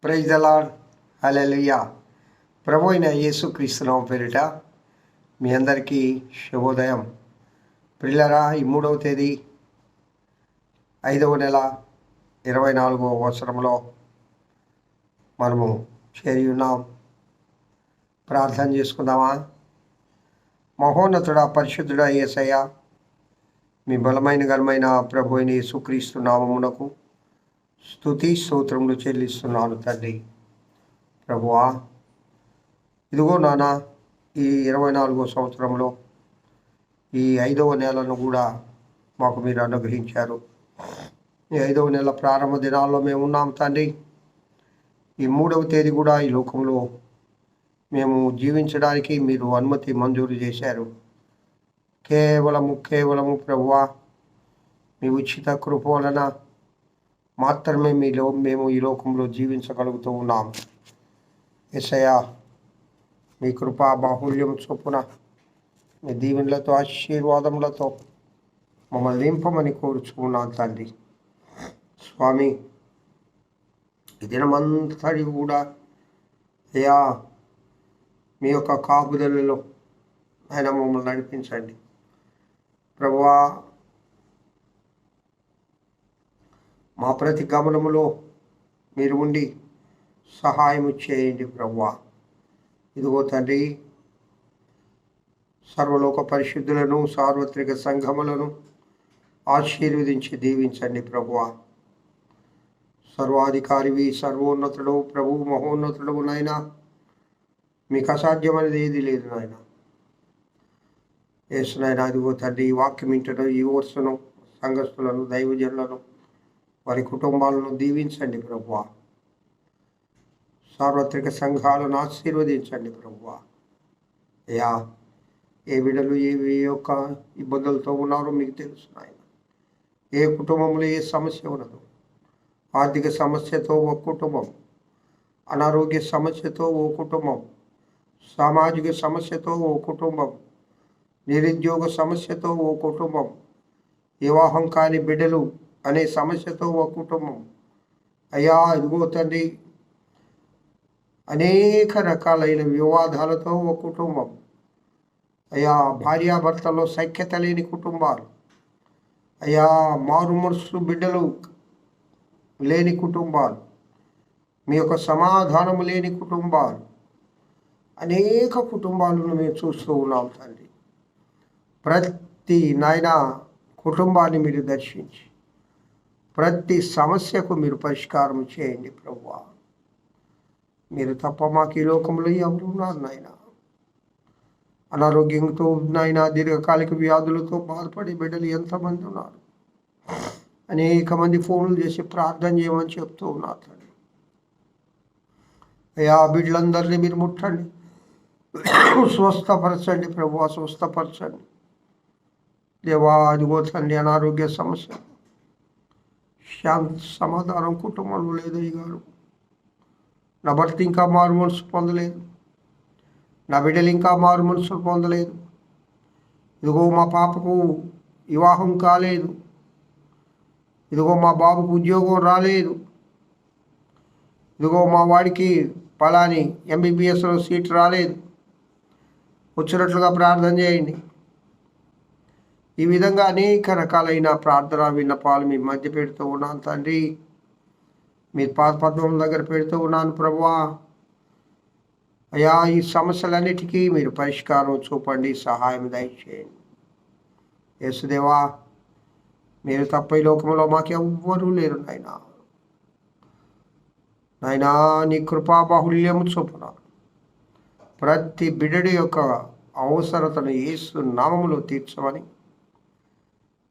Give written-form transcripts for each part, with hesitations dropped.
Praise the lord. Hallelujah. ప్రభు అయిన యేసుక్రీస్తునామం పేరిట మీ అందరికీ శుభోదయం. ప్రియులారా, ఈ 3వ తేదీ 5వ నెల 24వ సంవత్సరంలో మనము చేరి ఉన్నాం. ప్రార్థన చేసుకుందామా? మహోన్నతుడా, పరిశుద్ధుడా యేసయ్య, మీ బలమైన ఘనమైన ప్రభు అయిన యేసుక్రీస్తు నామమునకు స్తుతి స్తోత్రములు చెల్లిస్తున్నాను తండ్రి. ప్రభువా, ఇదిగో నాన్న, ఈ 24వ సంవత్సరంలో ఈ 5వ నెలను కూడా మాకు మీరు అనుగ్రహించారు. ఈ 5వ నెల ప్రారంభ దినాల్లో మేము ఉన్నాం తండ్రి. ఈ 3వ తేదీ కూడా ఈ లోకంలో మేము జీవించడానికి మీరు అనుమతి మంజూరు చేశారు. కేవలము ప్రభువా, మీ ఉచిత కృప వలన మాత్రమే మేము ఈ లోకంలో జీవించగలుగుతూ ఉన్నాం. యేసయ్యా, మీ కృపా బాహుల్యం చొప్పున మీ దీవెనలతో ఆశీర్వాదములతో మమ్మల్ని నింపమని కోరుచుకున్నాను తండ్రి. స్వామి, ఈ దినమంతటి కూడా అయ్యా మీ యొక్క కాపుదలలో ఆయన మమ్మల్ని నడిపించండి ప్రభువా. మా ప్రతి గమనములో మీరు ఉండి సహాయము చేయండి ప్రభువా. ఇదిగో తండ్రి, సర్వలోక పరిశుద్ధులను సార్వత్రిక సంఘములను ఆశీర్వదించి దీవించండి ప్రభువా. సర్వాధికారివి, సర్వోన్నతుడు, ప్రభు మహోన్నతుడు నాయన, మీకు అసాధ్యమైనది ఏది లేదు నాయన. యేసునాయన, అదిగో తండ్రి, ఈ వాక్యం వింటను ఈ ఓర్సును సంఘస్థులను దైవజనులను వారి కుటుంబాలను దీవించండి ప్రభువా. సార్వత్రిక సంఘాలను ఆశీర్వదించండి ప్రభువా. అయ్యా, ఏ బిడ్డలు ఏ యొక్క ఇబ్బందులతో ఉన్నారో మీకు తెలుసు నాయన. ఏ కుటుంబంలో ఏ సమస్య ఉన్నదో, ఆర్థిక సమస్యతో ఒక కుటుంబం, అనారోగ్య సమస్యతో ఓ కుటుంబం, సామాజిక సమస్యతో ఓ కుటుంబం, నిరుద్యోగ సమస్యతో ఓ కుటుంబం, వివాహం కాని బిడ్డలు అనే సమస్యతో ఒక కుటుంబం. అయ్యా, ఇదిగో తండ్రి, అనేక రకాలైన వివాదాలతో ఒక కుటుంబం. అయ్యా, భార్యాభర్తలో సఖ్యత లేని కుటుంబాలు. అయ్యా, మారు మనసు బిడ్డలు లేని కుటుంబాలు, మీ యొక్క సమాధానము లేని కుటుంబాలు, అనేక కుటుంబాలను మేము చూస్తూ ఉన్నాం తండ్రి. ప్రతి నాయన కుటుంబాన్ని మీరు దర్శించి ప్రతి సమస్యకు మీరు పరిష్కారం చేయండి ప్రభువా. మీరు తప్ప మాకు ఈ లోకంలో ఎవరు ఉన్నారు నాయన? అనారోగ్యంతో నాయన, దీర్ఘకాలిక వ్యాధులతో బాధపడే బిడ్డలు ఎంతమంది ఉన్నారు? అనేక మంది ఫోన్లు చేసి ప్రార్థన చేయమని చెప్తూ ఉన్నారు తండ్రి. అయ్యా, బిడ్డలందరినీ మీరు ముట్టండి, స్వస్థపరచండి ప్రభువా, స్వస్థపరచండి దేవా. అదిగో తండ్రి, అనారోగ్య సమస్య, శాంతి సమాధానం కుటుంబంలో లేదు అయ్యారు. నా భర్త ఇంకా మారు మనసు పొందలేదు, నా బిడ్డలు ఇంకా మారు మనసు పొందలేదు. ఇదిగో మా పాపకు వివాహం కాలేదు, ఇదిగో మా బాబుకు ఉద్యోగం రాలేదు, ఇదిగో మా వాడికి పలాని ఎంబీబీఎస్లో సీట్ రాలేదు, వచ్చినట్లుగా ప్రార్థన చేయండి. ఈ విధంగా అనేక రకాలైన ప్రార్థన విన్నపాలు మీ మధ్య పెడుతూ ఉన్నాను తండ్రి. మీ పాదపద్మం దగ్గర పెడుతూ ఉన్నాను ప్రభువా. అయ్యా, ఈ సమస్యలన్నిటికీ మీరు పరిష్కారం చూపండి, సహాయం దయచేయండి. యేసుదేవా, మీరు తప్ప ఈ లోకంలో మాకెవ్వరూ లేరు నాయనా. నాయనా, నీ కృపా బాహుల్యము చొప్పున ప్రతి బిడ్డడి యొక్క అవసరతను యేసు నామములో తీర్చమని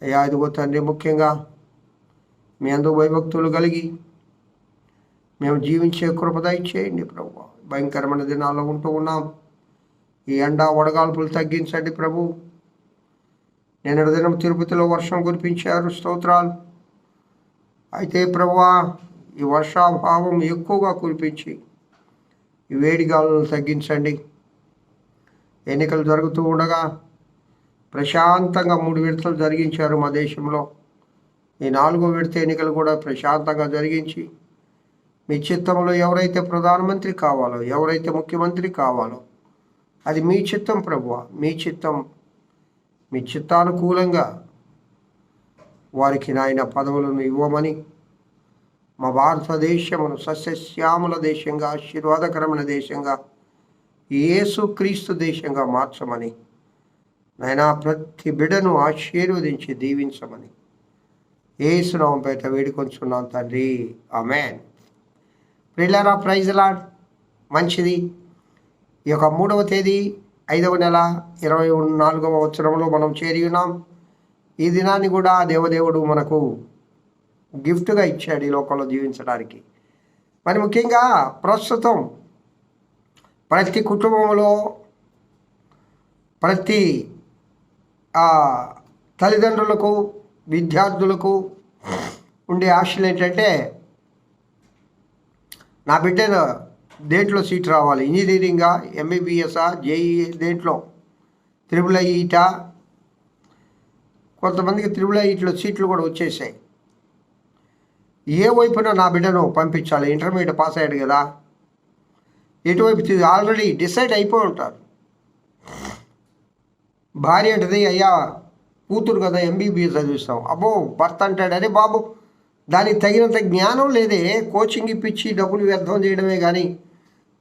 అయ్యా, ఇదిగో తండ్రి, ముఖ్యంగా మీ అందు భయభక్తులు కలిగి మేము జీవించే కృప దయచేయండి ప్రభు. భయంకరమైన దినాల్లో ఉంటూ ఉన్నాం. ఈ ఎండ వడగాల్పులు తగ్గించండి ప్రభు. నిన్నటి దినం తిరుపతిలో వర్షం కురిపించారు, స్తోత్రాలు. అయితే ప్రభువా, ఈ వర్షాభావం ఎక్కువగా కురిపించి ఈ వేడిగాలను తగ్గించండి. ఎన్నికలు జరుగుతూ ఉండగా ప్రశాంతంగా 3 విడతలు జరిగించారు మా దేశంలో. ఈ 4వ విడత ఎన్నికలు కూడా ప్రశాంతంగా జరిగించి మీ చిత్తంలో ఎవరైతే ప్రధానమంత్రి కావాలో, ఎవరైతే ముఖ్యమంత్రి కావాలో, అది మీ చిత్తం ప్రభువా. మీ చిత్తం, మీ చిత్తానుకూలంగా వారికి నాయన పదవులను ఇవ్వమని, మా భారతదేశమును సస్యశ్యామల దేశంగా, ఆశీర్వాదకరమైన దేశంగా, యేసుక్రీస్తు దేశంగా మార్చమని నాయనా ప్రతి బిడ్డను ఆశీర్వదించి దీవించమని యేసు నామం పేరిట వేడుకొంచున్నాం తండ్రి. ఆమేన్. ప్రియులారా, ప్రైజ్ లార్డ్. మంచిది. ఈ యొక్క 3వ తేదీ 5వ నెల 24వ సంవత్సరంలో మనం చేరి ఉన్నాం. ఈ దినాన్ని కూడా దేవదేవుడు మనకు గిఫ్ట్గా ఇచ్చాడు ఈ లోకంలో జీవించడానికి. మరి ముఖ్యంగా ప్రస్తుతం ప్రతి కుటుంబంలో ప్రతి తల్లిదండ్రులకు, విద్యార్థులకు ఉండే ఆశలు ఏంటంటే, నా బిడ్డ దేంట్లో సీట్ రావాలి, ఇంజనీరింగా, ఎంబీబీఎస్ఆ, జేఈ, దేంట్లో, IIIఈటా. కొంతమందికి IIIఈలో సీట్లు కూడా వచ్చేసాయి. ఏ వైపున నా బిడ్డను పంపించాలి? ఇంటర్మీడియట్ పాస్ అయ్యాడు కదా, ఎటువైపు ఆల్రెడీ డిసైడ్ అయిపోయి ఉంటారు. భార్య అంటది, అయ్యా కూతురు కదా ఎంబీబీఎస్ చదివిస్తాం. అబ్బో భర్త అంటాడు, అరే బాబు దానికి తగినంత జ్ఞానం లేదే, కోచింగ్ ఇప్పించి డబ్బులు వ్యర్థం చేయడమే కానీ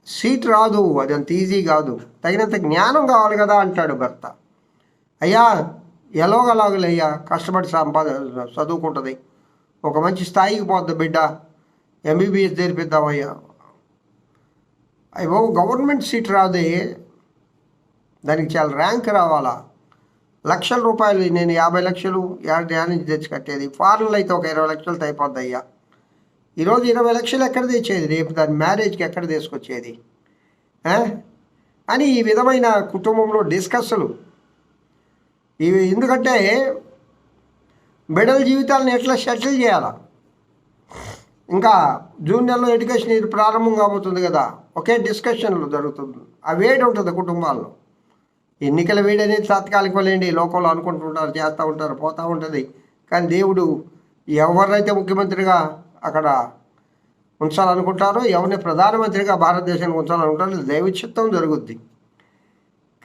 సీట్ రాదు, అది అంత ఈజీ కాదు, తగినంత జ్ఞానం కావాలి కదా అంటాడు భర్త. అయ్యా ఎలాగలాగలయ్యా, కష్టపడి చదువుకుంటుంది, ఒక మంచి స్థాయికి పోద్ది బిడ్డ, ఎంబీబీఎస్ చేర్పిద్దామయ్యా. అయ్యో గవర్నమెంట్ సీట్ రాదే, దానికి చాలా ర్యాంక్ రావాలా, లక్షల రూపాయలు, నేను 50 లక్షలు నుంచి తెచ్చి కట్టేది, ఫారెన్లో అయితే ఒక 20 లక్షలతో అయిపోద్ది అయ్యా. ఈరోజు 20 లక్షలు ఎక్కడ తెచ్చేది, రేపు దాని మ్యారేజ్కి ఎక్కడ తీసుకొచ్చేది అని ఈ విధమైన కుటుంబంలో డిస్కస్లు ఇవి. ఎందుకంటే బిడ్డల జీవితాలను ఎట్లా సెటిల్ చేయాలా, ఇంకా జూన్ నెలలో ఎడ్యుకేషన్ ఇది ప్రారంభం కాబోతుంది కదా, ఒకే డిస్కషన్లు జరుగుతుంది. ఆ వేడి ఉంటుంది కుటుంబాల్లో. ఎన్నికల వేడి అనేది తాత్కాలికలేండి, లోకంలో అనుకుంటుంటారు, చేస్తూ ఉంటారు, పోతూ ఉంటుంది. కానీ దేవుడు ఎవరినైతే ముఖ్యమంత్రిగా అక్కడ ఉంచాలనుకుంటారో, ఎవరిని ప్రధానమంత్రిగా భారతదేశానికి ఉంచాలనుకుంటారో దైవ చిత్తం జరుగుద్ది.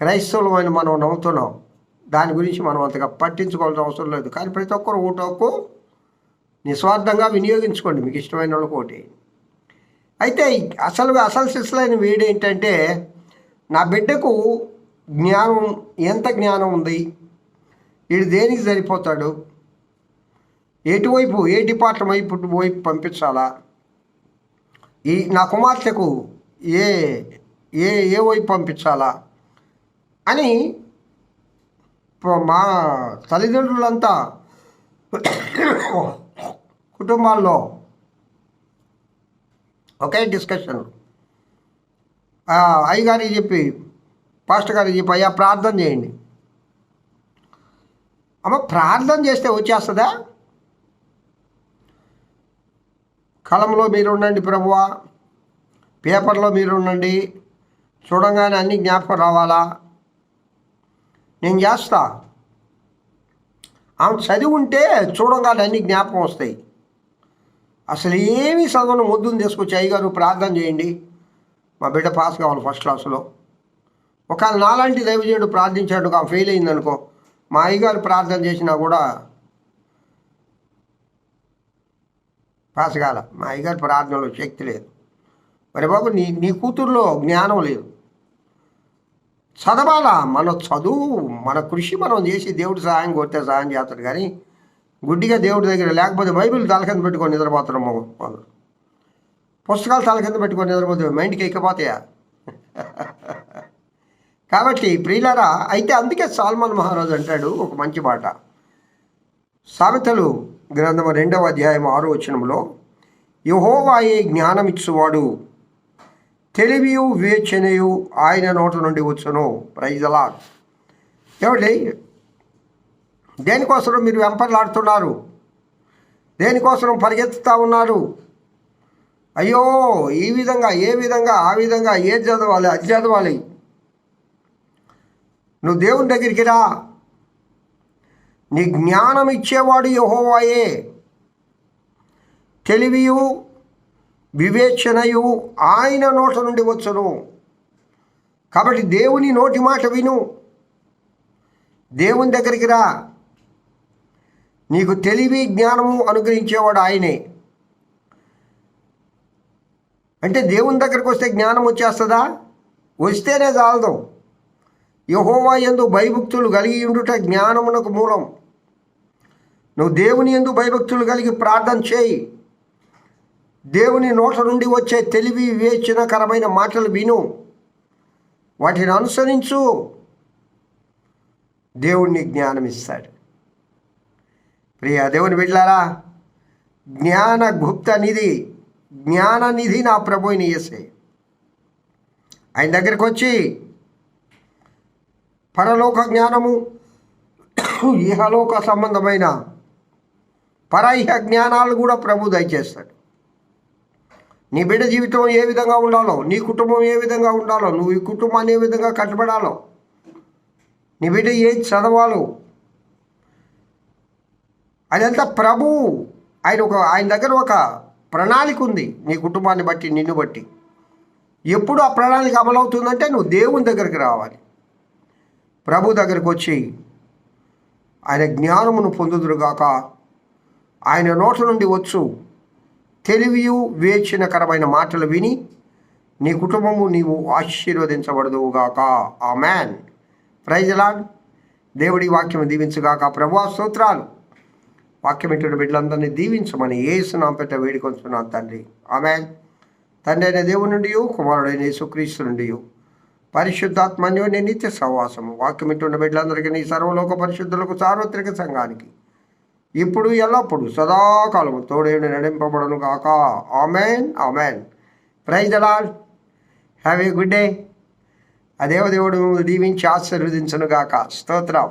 క్రైస్తవులమైన మనం నమ్ముతున్నాం, దాని గురించి మనం అంతగా పట్టించుకోవాల్సిన అవసరం లేదు. కానీ ప్రతి ఒక్కరు ఓటు హక్కు నిస్వార్థంగా వినియోగించుకోండి, మీకు ఇష్టమైన వాళ్ళకి ఓటే. అయితే అసలు సిసలైన వేడి ఏంటంటే, నా బిడ్డకు జ్ఞానం, ఎంత జ్ఞానం ఉంది, వీడు దేనికి సరిపోతాడు, ఎటువైపు ఏ డిపార్ట్మెంట్ వైపు పంపించాలా, నా కుమార్తెకు ఏ ఏ ఏ వైపు పంపించాలా అని మా తల్లిదండ్రులంతా కుటుంబాల్లో ఒకే డిస్కషన్. అయ్యగారికి చెప్పి, పాస్టర్ గారికి చెప్పి, అయ్యా ప్రార్థన చేయండి. అమ్మ ప్రార్థన చేస్తే వచ్చేస్తుందా? కలంలో మీరు ఉండండి ప్రభువా, పేపర్లో మీరు ఉండండి, చూడంగానే అన్ని జ్ఞాపకం రావాలా, నేను చేస్తా. ఆమె చదివి ఉంటే చూడంగానే అన్ని జ్ఞాపకం వస్తాయి. అసలు ఏమీ చదవను, ముద్దును తీసుకొచ్చి అయ్యగారు ప్రార్థన చేయండి, మా బిడ్డ పాస్ కావాలి ఫస్ట్ క్లాసులో. ఒకవేళ నాలాంటి దైవజనుడు ప్రార్థించాడు, ఆమె ఫెయిల్ అయిందనుకో, మా అయ్యగారు ప్రార్థన చేసినా కూడా పాస్ కాల, మా అయ్యగారి ప్రార్థనలో శక్తి లేదు. మరి బాబు నీ కూతురులో జ్ఞానం లేదు, చదవాలా. మన చదువు, మన కృషి మనం చేసి దేవుడు సహాయం కొడితే సహాయం చేస్తాడు. కానీ గుడ్డిగా దేవుడి దగ్గర లేకపోతే బైబిల్ తల కింద పెట్టుకొని నిద్రపోతారు వాళ్ళు, పుస్తకాలు తల కింద పెట్టుకొని నిద్రపోతే మైండ్కి ఎక్కిపోతాయా? కాబట్టి ప్రియులారా, అయితే అందుకే సాల్మన్ మహారాజు అంటాడు ఒక మంచి మాట, సామెతలు గ్రంథము 2వ అధ్యాయం 6వ వచనంలో, యెహోవాయే జ్ఞానమిచ్చువాడు, తెలివియు వివేచనయు ఆయన నోట నుండి వచ్చును. Praise the lord. ఏమండి, దేనికోసం మీరు వెంపర్లాడుతున్నారు, దేనికోసం పరిగెత్తుతూ ఉన్నారు? అయ్యో ఈ విధంగా, ఏ విధంగా, ఆ విధంగా, ఏది చదవాలి, అది చదవాలి. నువ్వు దేవుని దగ్గరికి రా, నీ జ్ఞానం ఇచ్చేవాడు యెహోవాయే, తెలివియు వివేచనయు ఆయన నోట నుండి వచ్చును. కాబట్టి దేవుని నోటి మాట విను, దేవుని దగ్గరికి రా. నీకు తెలివి జ్ఞానము అనుగ్రహించేవాడు ఆయనే. అంటే దేవుని దగ్గరికి వస్తే జ్ఞానం వచ్చేస్తుందా? వస్తేనే చాలదు. యెహోవా యందు భయభక్తులు కలిగి ఉండుట జ్ఞానమునకు మూలం. నువ్వు దేవుని యందు భయభక్తులు కలిగి ప్రార్థన చేయి. దేవుని నోట నుండి వచ్చే తెలివి వివేచనకరమైన మాటలు విను, వాటిని అనుసరించు. దేవుణ్ణి జ్ఞానం ఇస్తాడు. ప్రియ దేవుని బిడ్డలారా, జ్ఞాన గుప్త నిధి, జ్ఞాన నిధి నా ప్రభువుని యేసే. ఆయన దగ్గరికి వచ్చి పరలోక జ్ఞానము, ఇహలోక సంబంధమైన పరయిహ జ్ఞానాలు కూడా ప్రభు దయచేస్తాడు. నీ బిడ్డ జీవితం ఏ విధంగా ఉండాలో, నీ కుటుంబం ఏ విధంగా ఉండాలో, నువ్వు ఈ కుటుంబాన్ని ఏ విధంగా కట్టబడాలో, నీ బిడ్డ ఏది చదవాలో, అదంతా ప్రభు ఆయన దగ్గర ఒక ప్రణాళిక ఉంది. నీ కుటుంబాన్ని బట్టి, నిన్ను బట్టి. ఎప్పుడు ఆ ప్రణాళిక అమలవుతుందంటే నువ్వు దేవుని దగ్గరికి రావాలి. ప్రభు దగ్గరికి వచ్చి ఆయన జ్ఞానమును పొందుదురుగాక. ఆయన నోట నుండి వచ్చు తెలివియు వివేచనకరమైన మాటలు విని నీ కుటుంబము నీవు ఆశీర్వదించబడదువుగాక. ఆమేన్. Praise the lord. దేవుడి వాక్యం దీవించుగాక. ప్రభువా స్తోత్రాలు. వాక్యం వింటున్న బిడ్డలందరినీ దీవించమని యేసు నామమున పేరిట వేడుకొంచున్నాను తండ్రి. ఆమేన్. తండ్రి అయిన దేవుని నుండి, కుమారుడైన యేసుక్రీస్తు నుండి, పరిశుద్ధాత్మన్యోని నిత్య సహవాసము వాక్యం వింటున్న బిడ్డలందరికీ, నీ సర్వలోక పరిశుద్ధులకు, సార్వత్రిక సంఘానికి ఇప్పుడు ఎల్లప్పుడు సదాకాలము తోడేడు నడింపబడను గాక. Amen. Amen. Praise the lord. Have a good day. ఆ దేవదేవుడు దీవించి ఆశీర్వదించును గాక. స్తోత్రం.